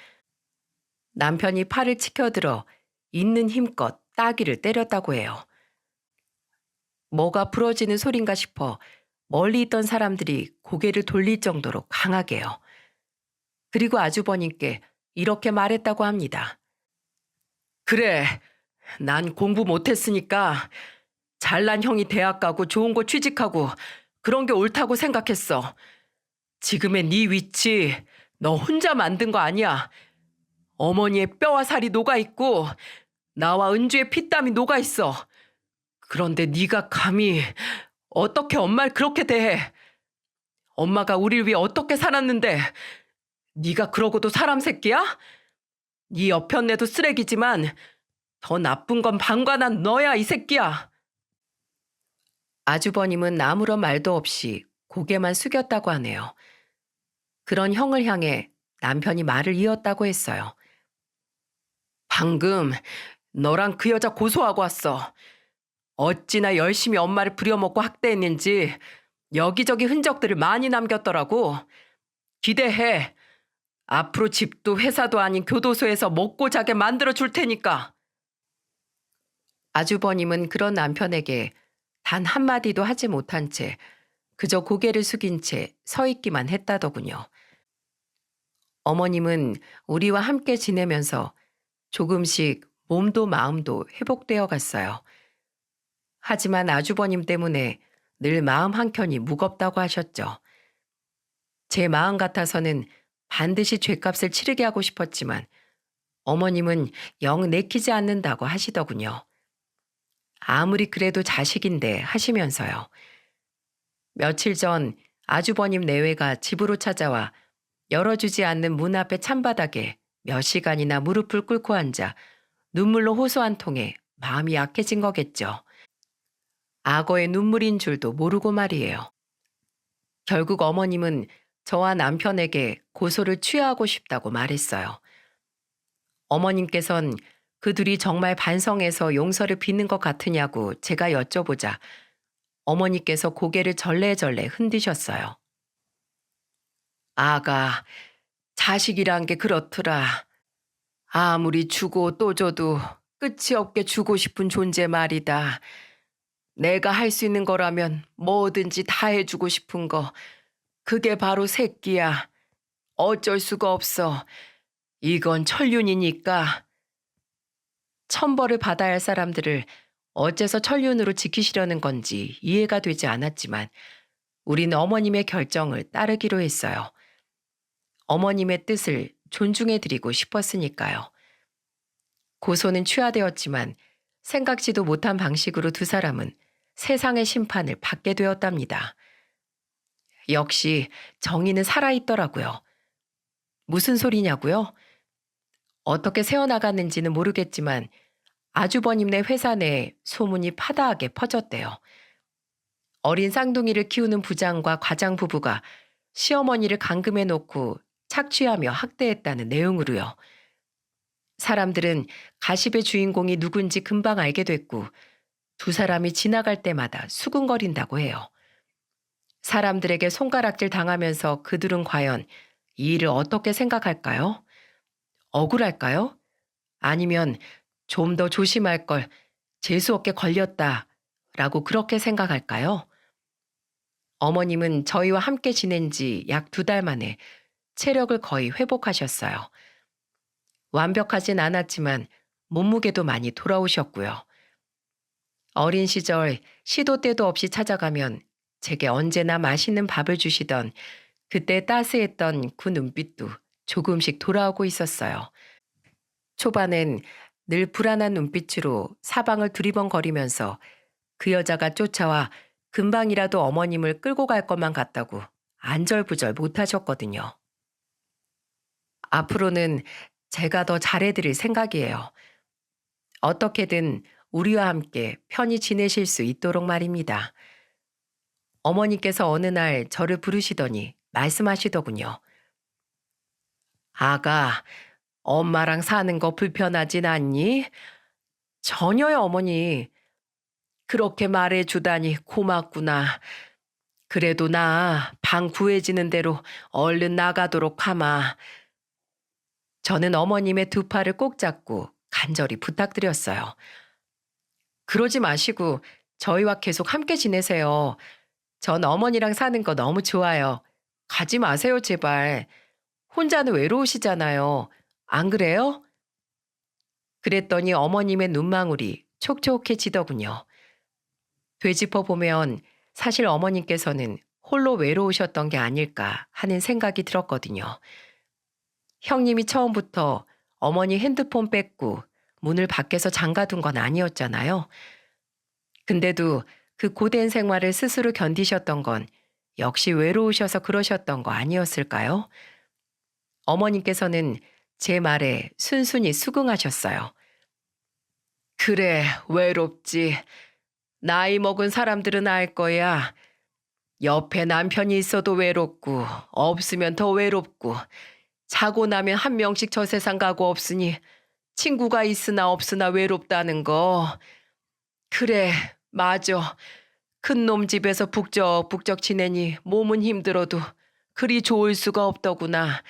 S1: 남편이 팔을 치켜들어 있는 힘껏 따귀를 때렸다고 해요. 뭐가 부러지는 소린가 싶어 멀리 있던 사람들이 고개를 돌릴 정도로 강하게요. 그리고 아주버님께 이렇게 말했다고 합니다. 그래, 난 공부 못했으니까 잘난 형이 대학 가고 좋은 곳 취직하고 그런 게 옳다고 생각했어. 지금의 네 위치 너 혼자 만든 거 아니야. 어머니의 뼈와 살이 녹아있고 나와 은주의 피땀이 녹아있어. 그런데 네가 감히 어떻게 엄마를 그렇게 대해? 엄마가 우리를 위해 어떻게 살았는데 네가 그러고도 사람 새끼야? 네 여편네도 쓰레기지만 더 나쁜 건 방관한 너야, 이 새끼야. 아주버님은 아무런 말도 없이 고개만 숙였다고 하네요. 그런 형을 향해 남편이 말을 이었다고 했어요. 방금 너랑 그 여자 고소하고 왔어. 어찌나 열심히 엄마를 부려먹고 학대했는지 여기저기 흔적들을 많이 남겼더라고. 기대해. 앞으로 집도 회사도 아닌 교도소에서 먹고 자게 만들어 줄 테니까. 아주버님은 그런 남편에게 단 한마디도 하지 못한 채 그저 고개를 숙인 채 서 있기만 했다더군요. 어머님은 우리와 함께 지내면서 조금씩 몸도 마음도 회복되어 갔어요. 하지만 아주버님 때문에 늘 마음 한켠이 무겁다고 하셨죠. 제 마음 같아서는 반드시 죗값을 치르게 하고 싶었지만 어머님은 영 내키지 않는다고 하시더군요. 아무리 그래도 자식인데 하시면서요. 며칠 전 아주버님 내외가 집으로 찾아와 열어주지 않는 문 앞의 찬바닥에 몇 시간이나 무릎을 꿇고 앉아 눈물로 호소 한 통에 마음이 약해진 거겠죠. 악어의 눈물인 줄도 모르고 말이에요. 결국 어머님은 저와 남편에게 고소를 취하하고 싶다고 말했어요. 어머님께선 그 둘이 정말 반성해서 용서를 비는 것 같으냐고 제가 여쭤보자 어머니께서 고개를 절레절레 흔드셨어요. 아가, 자식이란 게 그렇더라. 아무리 주고 또 줘도 끝이 없게 주고 싶은 존재 말이다. 내가 할 수 있는 거라면 뭐든지 다 해주고 싶은 거. 그게 바로 새끼야. 어쩔 수가 없어. 이건 천륜이니까. 천벌을 받아야 할 사람들을 어째서 천륜으로 지키시려는 건지 이해가 되지 않았지만 우리는 어머님의 결정을 따르기로 했어요. 어머님의 뜻을 존중해드리고 싶었으니까요. 고소는 취하되었지만 생각지도 못한 방식으로 두 사람은 세상의 심판을 받게 되었답니다. 역시 정의는 살아있더라고요. 무슨 소리냐고요? 어떻게 새어나갔는지는 모르겠지만 아주버님네 회사 내에 소문이 파다하게 퍼졌대요. 어린 쌍둥이를 키우는 부장과 과장 부부가 시어머니를 감금해 놓고 착취하며 학대했다는 내용으로요. 사람들은 가십의 주인공이 누군지 금방 알게 됐고 두 사람이 지나갈 때마다 수군거린다고 해요. 사람들에게 손가락질 당하면서 그들은 과연 이 일을 어떻게 생각할까요? 억울할까요? 아니면 좀 더 조심할 걸 재수없게 걸렸다라고 그렇게 생각할까요? 어머님은 저희와 함께 지낸 지 약 2달 만에 체력을 거의 회복하셨어요. 완벽하진 않았지만 몸무게도 많이 돌아오셨고요. 어린 시절 시도 때도 없이 찾아가면 제게 언제나 맛있는 밥을 주시던 그때 따스했던 그 눈빛도 조금씩 돌아오고 있었어요. 초반엔 늘 불안한 눈빛으로 사방을 두리번거리면서 그 여자가 쫓아와 금방이라도 어머님을 끌고 갈 것만 같다고 안절부절 못하셨거든요. 앞으로는 제가 더 잘해드릴 생각이에요. 어떻게든 우리와 함께 편히 지내실 수 있도록 말입니다. 어머니께서 어느 날 저를 부르시더니 말씀하시더군요. 아가, 엄마랑 사는 거 불편하진 않니? 전혀요, 어머니. 그렇게 말해주다니 고맙구나. 그래도 나 방 구해지는 대로 얼른 나가도록 하마. 저는 어머님의 두 팔을 꼭 잡고 간절히 부탁드렸어요. 그러지 마시고 저희와 계속 함께 지내세요. 전 어머니랑 사는 거 너무 좋아요. 가지 마세요, 제발. 혼자는 외로우시잖아요. 안 그래요? 그랬더니 어머님의 눈망울이 촉촉해지더군요. 되짚어 보면 사실 어머님께서는 홀로 외로우셨던 게 아닐까 하는 생각이 들었거든요. 형님이 처음부터 어머니 핸드폰 뺏고 문을 밖에서 잠가둔 건 아니었잖아요. 근데도 그 고된 생활을 스스로 견디셨던 건 역시 외로우셔서 그러셨던 거 아니었을까요? 어머님께서는 제 말에 순순히 수긍하셨어요. 그래, 외롭지. 나이 먹은 사람들은 알 거야. 옆에 남편이 있어도 외롭고, 없으면 더 외롭고, 자고 나면 한 명씩 저 세상 가고 없으니, 친구가 있으나 없으나 외롭다는 거. 그래, 맞아. 큰 놈 집에서 북적북적 지내니 몸은 힘들어도 그리 좋을 수가 없더구나.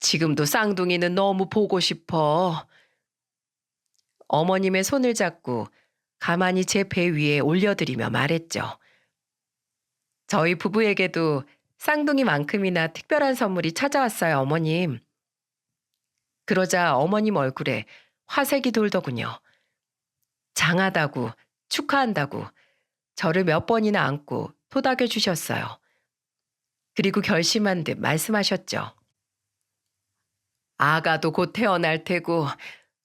S1: 지금도 쌍둥이는 너무 보고 싶어. 어머님의 손을 잡고 가만히 제 배 위에 올려드리며 말했죠. 저희 부부에게도 쌍둥이만큼이나 특별한 선물이 찾아왔어요, 어머님. 그러자 어머님 얼굴에 화색이 돌더군요. 장하다고, 축하한다고 저를 몇 번이나 안고 토닥여 주셨어요. 그리고 결심한 듯 말씀하셨죠. 아가도 곧 태어날 테고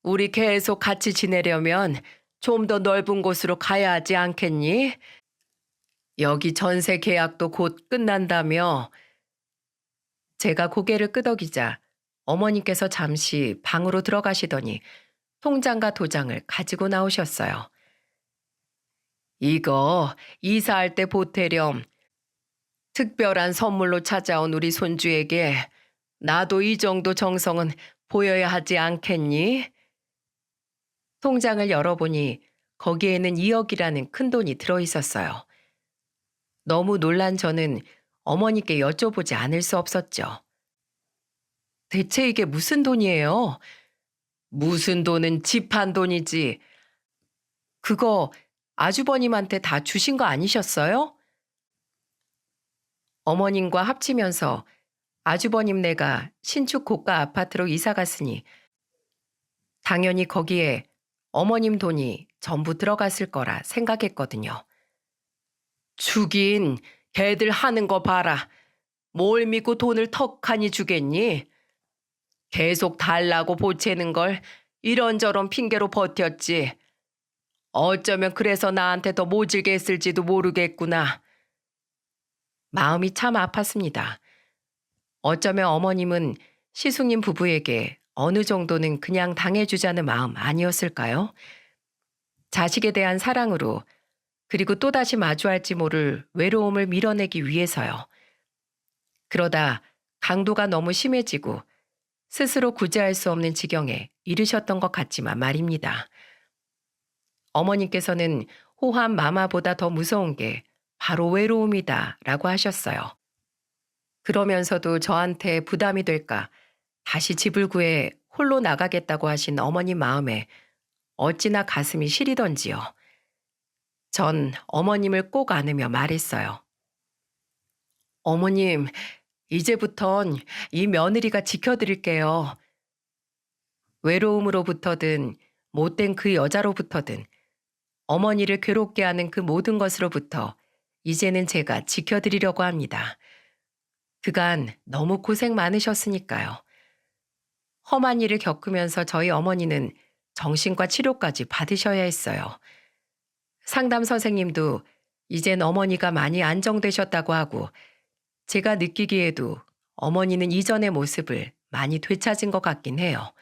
S1: 우리 계속 같이 지내려면 좀 더 넓은 곳으로 가야 하지 않겠니? 여기 전세 계약도 곧 끝난다며. 제가 고개를 끄덕이자 어머니께서 잠시 방으로 들어가시더니 통장과 도장을 가지고 나오셨어요. 이거 이사할 때 보태렴. 특별한 선물로 찾아온 우리 손주에게 나도 이 정도 정성은 보여야 하지 않겠니? 통장을 열어보니 거기에는 2억이라는 큰 돈이 들어있었어요. 너무 놀란 저는 어머니께 여쭤보지 않을 수 없었죠. 대체 이게 무슨 돈이에요? 무슨 돈은 집 한 돈이지. 그거 아주버님한테 다 주신 거 아니셨어요? 어머님과 합치면서 아주버님네가 신축 고가 아파트로 이사 갔으니 당연히 거기에 어머님 돈이 전부 들어갔을 거라 생각했거든요. 주긴 걔들 하는 거 봐라. 뭘 믿고 돈을 턱하니 주겠니? 계속 달라고 보채는 걸 이런저런 핑계로 버텼지. 어쩌면 그래서 나한테 더 모질게 했을지도 모르겠구나. 마음이 참 아팠습니다. 어쩌면 어머님은 시숙님 부부에게 어느 정도는 그냥 당해주자는 마음 아니었을까요? 자식에 대한 사랑으로 그리고 또다시 마주할지 모를 외로움을 밀어내기 위해서요. 그러다 강도가 너무 심해지고 스스로 구제할 수 없는 지경에 이르셨던 것 같지만 말입니다. 어머님께서는 호환 마마보다 더 무서운 게 바로 외로움이다 라고 하셨어요. 그러면서도 저한테 부담이 될까 다시 집을 구해 홀로 나가겠다고 하신 어머님 마음에 어찌나 가슴이 시리던지요. 전 어머님을 꼭 안으며 말했어요. 어머님, 이제부턴 이 며느리가 지켜드릴게요. 외로움으로부터든 못된 그 여자로부터든 어머니를 괴롭게 하는 그 모든 것으로부터 이제는 제가 지켜드리려고 합니다. 그간 너무 고생 많으셨으니까요. 험한 일을 겪으면서 저희 어머니는 정신과 치료까지 받으셔야 했어요. 상담 선생님도 이젠 어머니가 많이 안정되셨다고 하고 제가 느끼기에도 어머니는 이전의 모습을 많이 되찾은 것 같긴 해요.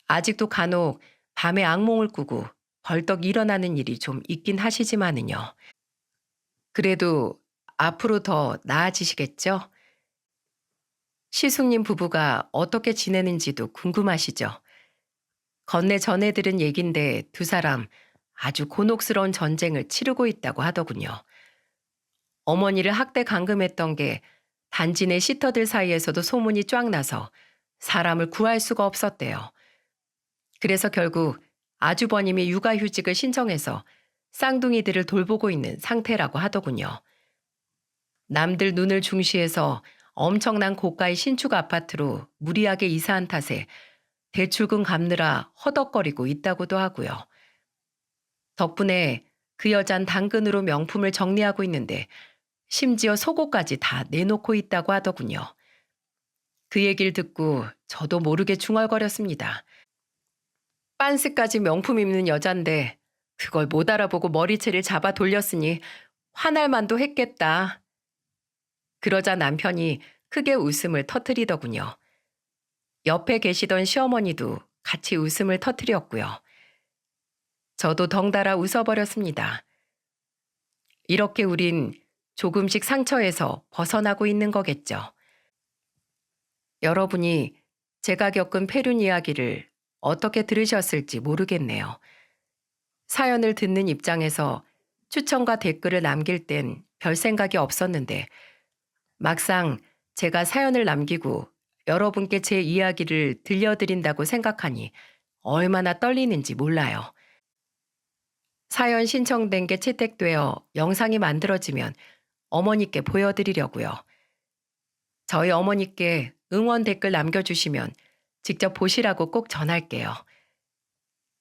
S1: 아직도 간혹 밤에 악몽을 꾸고 벌떡 일어나는 일이 좀 있긴 하시지만은요. 그래도 앞으로 더 나아지시겠죠? 시숙님 부부가 어떻게 지내는지도 궁금하시죠? 건네 전해 들은 얘긴데 두 사람 아주 곤혹스러운 전쟁을 치르고 있다고 하더군요. 어머니를 학대 감금했던 게 단지 내 시터들 사이에서도 소문이 쫙 나서 사람을 구할 수가 없었대요. 그래서 결국 아주버님이 육아휴직을 신청해서 쌍둥이들을 돌보고 있는 상태라고 하더군요. 남들 눈을 중시해서 엄청난 고가의 신축 아파트로 무리하게 이사한 탓에 대출금 갚느라 허덕거리고 있다고도 하고요. 덕분에 그 여잔 당근으로 명품을 정리하고 있는데 심지어 속옷까지 다 내놓고 있다고 하더군요. 그 얘기를 듣고 저도 모르게 중얼거렸습니다. 빤스까지 명품 입는 여잔데 그걸 못 알아보고 머리채를 잡아 돌렸으니 화날 만도 했겠다. 그러자 남편이 크게 웃음을 터뜨리더군요. 옆에 계시던 시어머니도 같이 웃음을 터뜨렸고요. 저도 덩달아 웃어버렸습니다. 이렇게 우린 조금씩 상처에서 벗어나고 있는 거겠죠. 여러분이 제가 겪은 폐륜 이야기를 어떻게 들으셨을지 모르겠네요. 사연을 듣는 입장에서 추천과 댓글을 남길 땐 별 생각이 없었는데 막상 제가 사연을 남기고 여러분께 제 이야기를 들려드린다고 생각하니 얼마나 떨리는지 몰라요. 사연 신청된 게 채택되어 영상이 만들어지면 어머니께 보여드리려고요. 저희 어머니께 응원 댓글 남겨주시면 직접 보시라고 꼭 전할게요.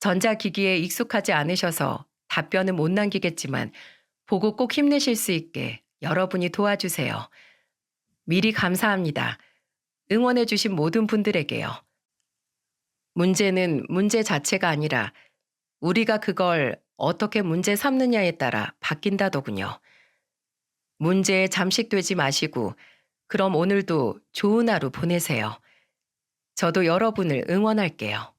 S1: 전자기기에 익숙하지 않으셔서 답변은 못 남기겠지만 보고 꼭 힘내실 수 있게 여러분이 도와주세요. 미리 감사합니다. 응원해주신 모든 분들에게요. 문제는 문제 자체가 아니라 우리가 그걸 어떻게 문제 삼느냐에 따라 바뀐다더군요. 문제에 잠식되지 마시고 그럼 오늘도 좋은 하루 보내세요. 저도 여러분을 응원할게요.